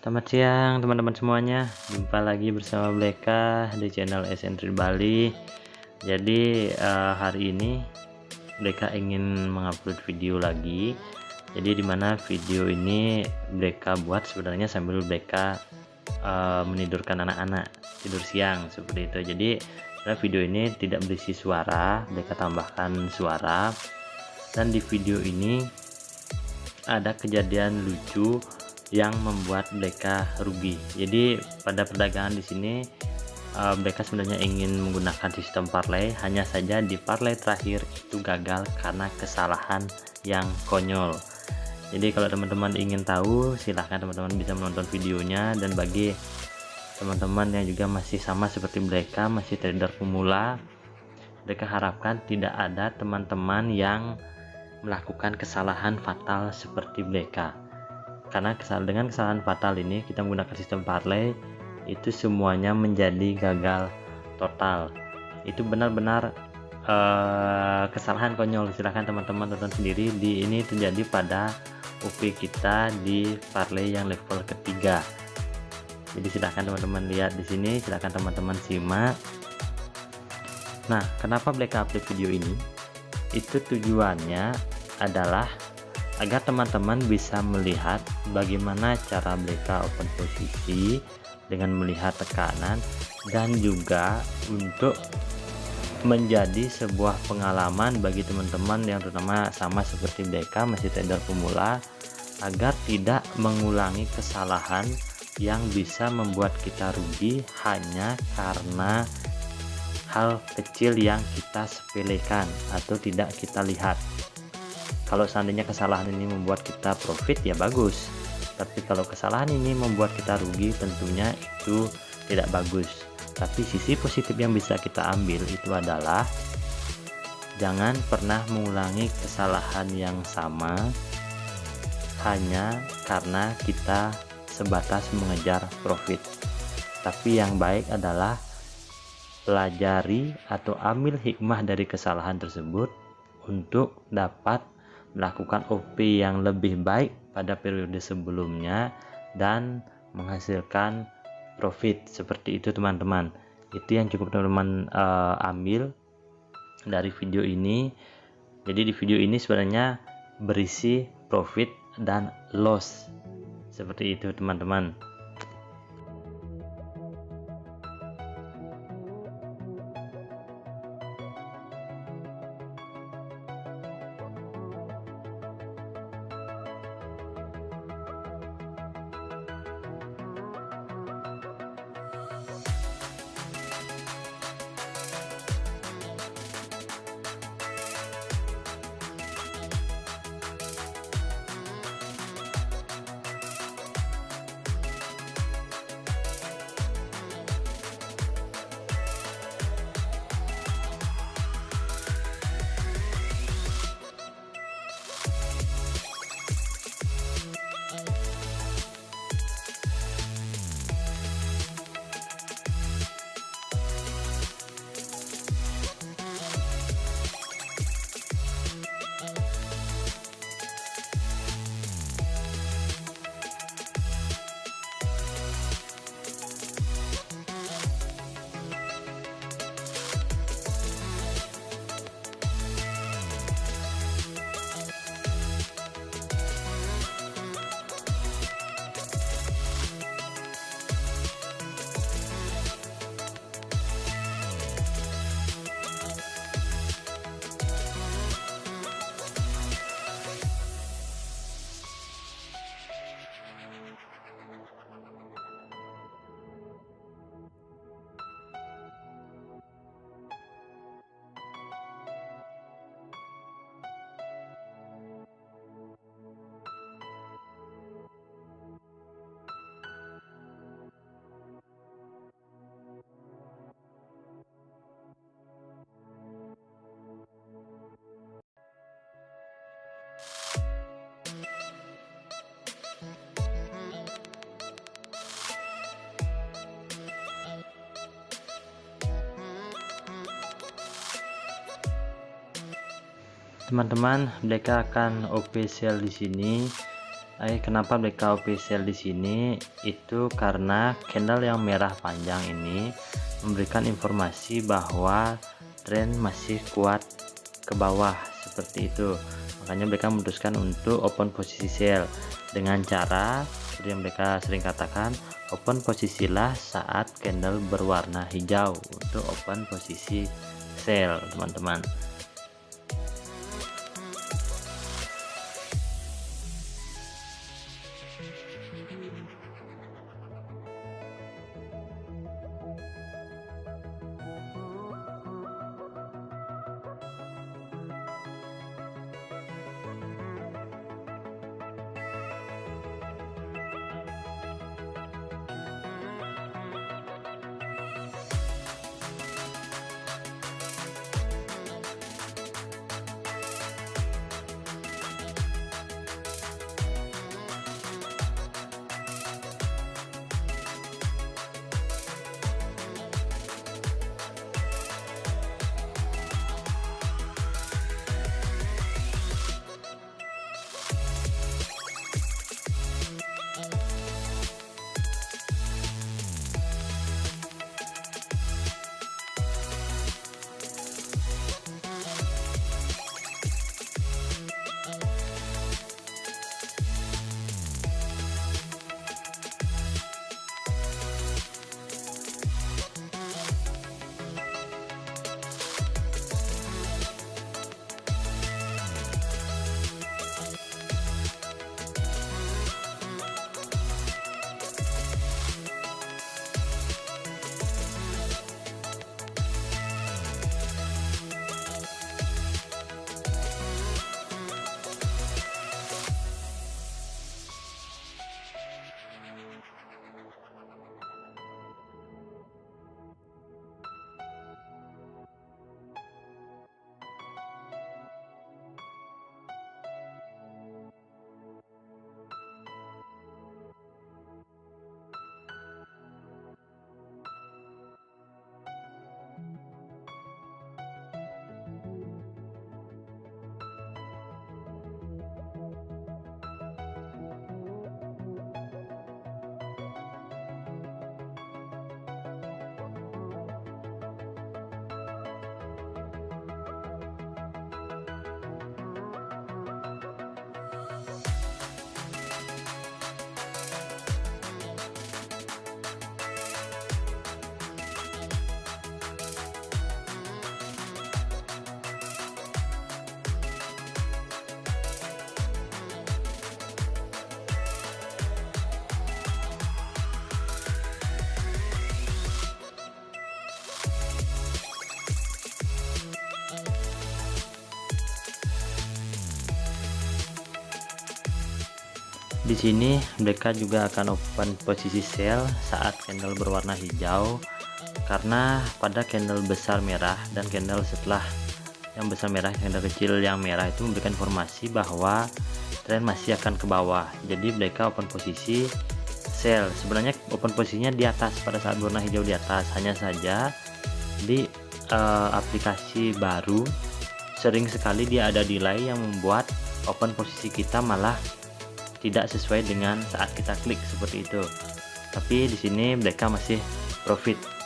Selamat siang teman-teman semuanya, jumpa lagi bersama Bleka di channel Eccentric Bali. Jadi hari ini Bleka ingin mengupload video lagi. Jadi dimana video ini Bleka buat sebenarnya sambil Bleka menidurkan anak-anak tidur siang seperti itu. Jadi video ini tidak berisi suara, Bleka tambahkan suara. Dan di video ini ada kejadian lucu yang membuat Bleka rugi. Jadi pada perdagangan di sini Bleka sebenarnya ingin menggunakan sistem parlay, hanya saja di parlay terakhir itu gagal karena kesalahan yang konyol. Jadi kalau teman-teman ingin tahu, silahkan teman-teman bisa menonton videonya. Dan bagi teman-teman yang juga masih sama seperti Bleka, masih trader pemula, Bleka harapkan tidak ada teman-teman yang melakukan kesalahan fatal seperti Bleka. Karena dengan kesalahan fatal ini kita menggunakan sistem parlay, itu semuanya menjadi gagal total. Itu benar-benar kesalahan konyol. Silahkan teman-teman tonton sendiri. Ini terjadi pada UP kita di parlay yang level ketiga. Jadi silahkan teman-teman lihat di sini, silahkan teman-teman simak. Nah, kenapa Bleka upload video ini? Itu tujuannya adalah agar teman-teman bisa melihat bagaimana cara Bleka open posisi dengan melihat tekanan, dan juga untuk menjadi sebuah pengalaman bagi teman-teman yang terutama sama seperti Bleka, masih trader pemula, agar tidak mengulangi kesalahan yang bisa membuat kita rugi hanya karena hal kecil yang kita sepelekan atau tidak kita lihat. Kalau seandainya kesalahan ini membuat kita profit, ya bagus. Tapi kalau kesalahan ini membuat kita rugi, tentunya itu tidak bagus. Tapi sisi positif yang bisa kita ambil itu adalah jangan pernah mengulangi kesalahan yang sama hanya karena kita sebatas mengejar profit. Tapi yang baik adalah pelajari atau ambil hikmah dari kesalahan tersebut untuk dapat melakukan OP yang lebih baik pada periode sebelumnya dan menghasilkan profit seperti itu teman-teman. Itu yang cukup teman-teman ambil dari video ini. Jadi di video ini sebenarnya berisi profit dan loss seperti itu teman-teman. Teman-teman, Bleka akan official di sini Kenapa blackout official di sini? Itu karena candle yang merah panjang ini memberikan informasi bahwa tren masih kuat ke bawah seperti itu. Makanya mereka memutuskan untuk open posisi sell dengan cara seperti yang mereka sering katakan, open posisilah saat candle berwarna hijau untuk open posisi sell, teman-teman. Di sini mereka juga akan open posisi sell saat candle berwarna hijau, karena pada candle besar merah dan candle setelah yang besar merah, candle kecil yang merah itu memberikan informasi bahwa tren masih akan ke bawah. Jadi mereka open posisi sell. Sebenarnya open posisinya di atas pada saat berwarna hijau di atas, hanya saja di aplikasi baru sering sekali dia ada delay yang membuat open posisi kita malah tidak sesuai dengan saat kita klik seperti itu. Tapi di sini mereka masih profit.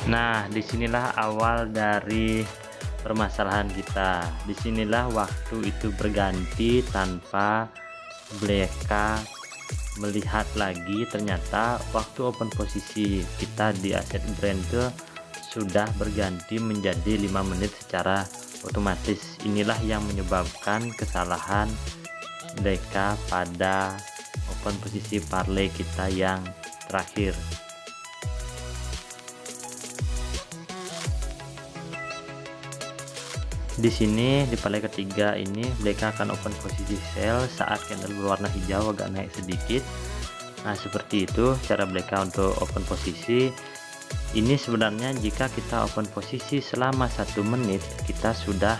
Nah, disinilah awal dari permasalahan kita. Disinilah waktu itu berganti tanpa Bleka melihat lagi, ternyata waktu open posisi kita di aset brand itu sudah berganti menjadi 5 menit secara otomatis. Inilah yang menyebabkan kesalahan Bleka pada open posisi parlay kita yang terakhir. Di sini di parlay ketiga ini Bleka akan open posisi sell saat candle berwarna hijau agak naik sedikit. Nah, seperti itu cara Bleka untuk open posisi. Ini sebenarnya jika kita open posisi selama 1 menit kita sudah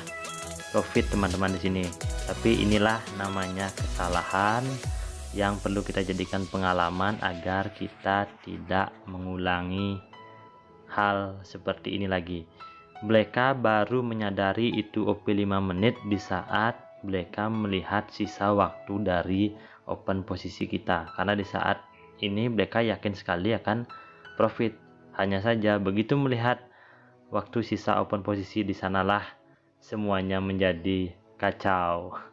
profit teman-teman di sini. Tapi inilah namanya kesalahan yang perlu kita jadikan pengalaman agar kita tidak mengulangi hal seperti ini lagi. Bleka baru menyadari itu OP 5 menit di saat Bleka melihat sisa waktu dari open posisi kita, karena di saat ini Bleka yakin sekali akan profit. Hanya saja begitu melihat waktu sisa open posisi, di sanalah semuanya menjadi kacau.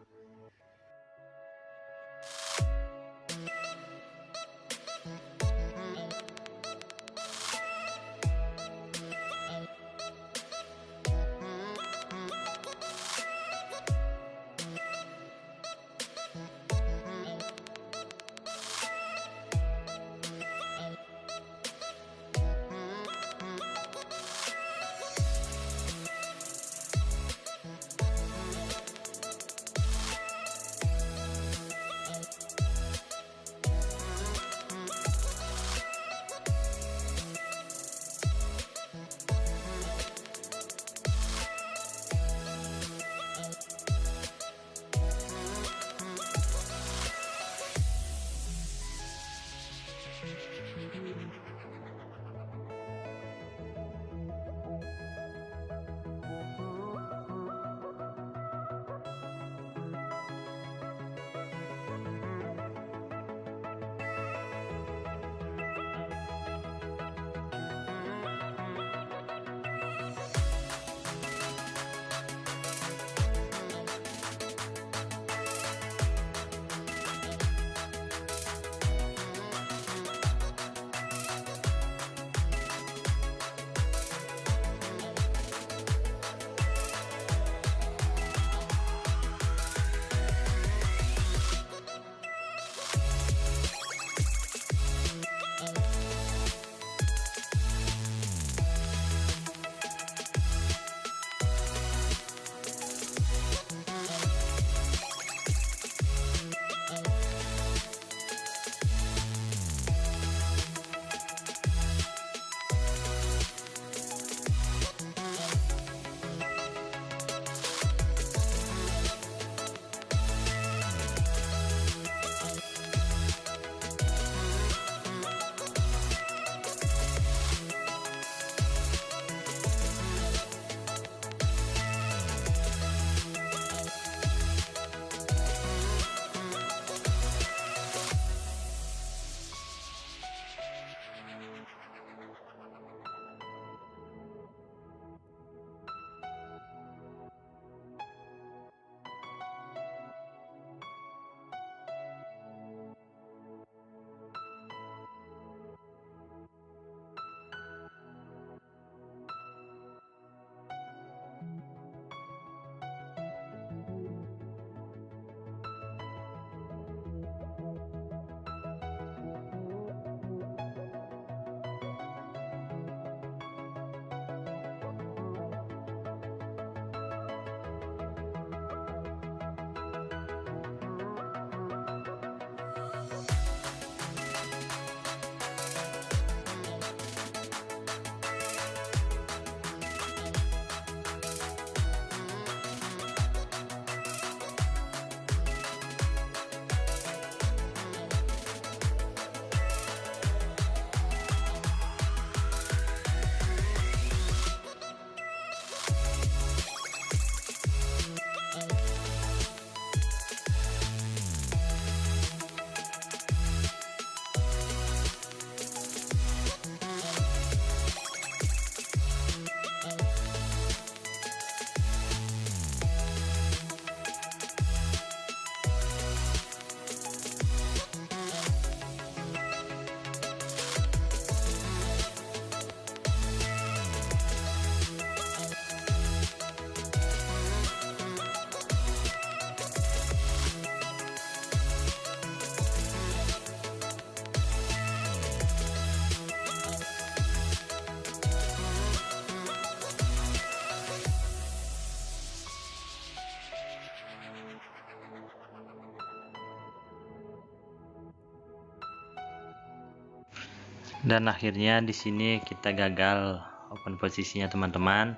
Dan akhirnya di sini kita gagal open posisinya teman-teman.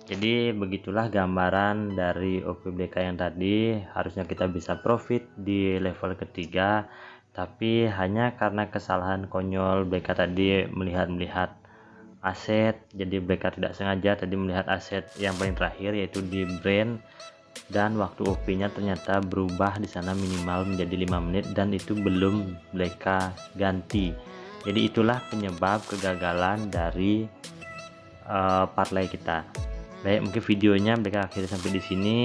Jadi begitulah gambaran dari OPBK yang tadi. Harusnya kita bisa profit di level ketiga, tapi hanya karena kesalahan konyol BK tadi melihat aset. Jadi BK tidak sengaja tadi melihat aset yang paling terakhir yaitu di brand, dan waktu OP nya ternyata berubah di sana minimal menjadi 5 menit dan itu belum BK ganti. Jadi itulah penyebab kegagalan dari parlay kita. Baik, mungkin videonya mereka akhiri sampai di sini.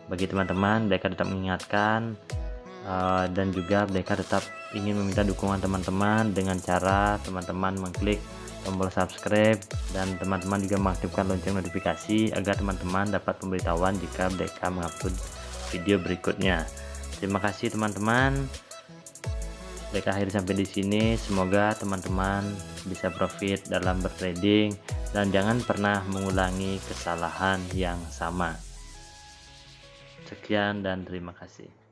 Bagi teman-teman, mereka tetap mengingatkan dan juga mereka tetap ingin meminta dukungan teman-teman dengan cara teman-teman mengklik tombol subscribe dan teman-teman juga mengaktifkan lonceng notifikasi agar teman-teman dapat pemberitahuan jika mereka mengupload video berikutnya. Terima kasih teman-teman. Mereka akhiri sampai di sini. Semoga teman-teman bisa profit dalam bertrading dan jangan pernah mengulangi kesalahan yang sama. Sekian dan terima kasih.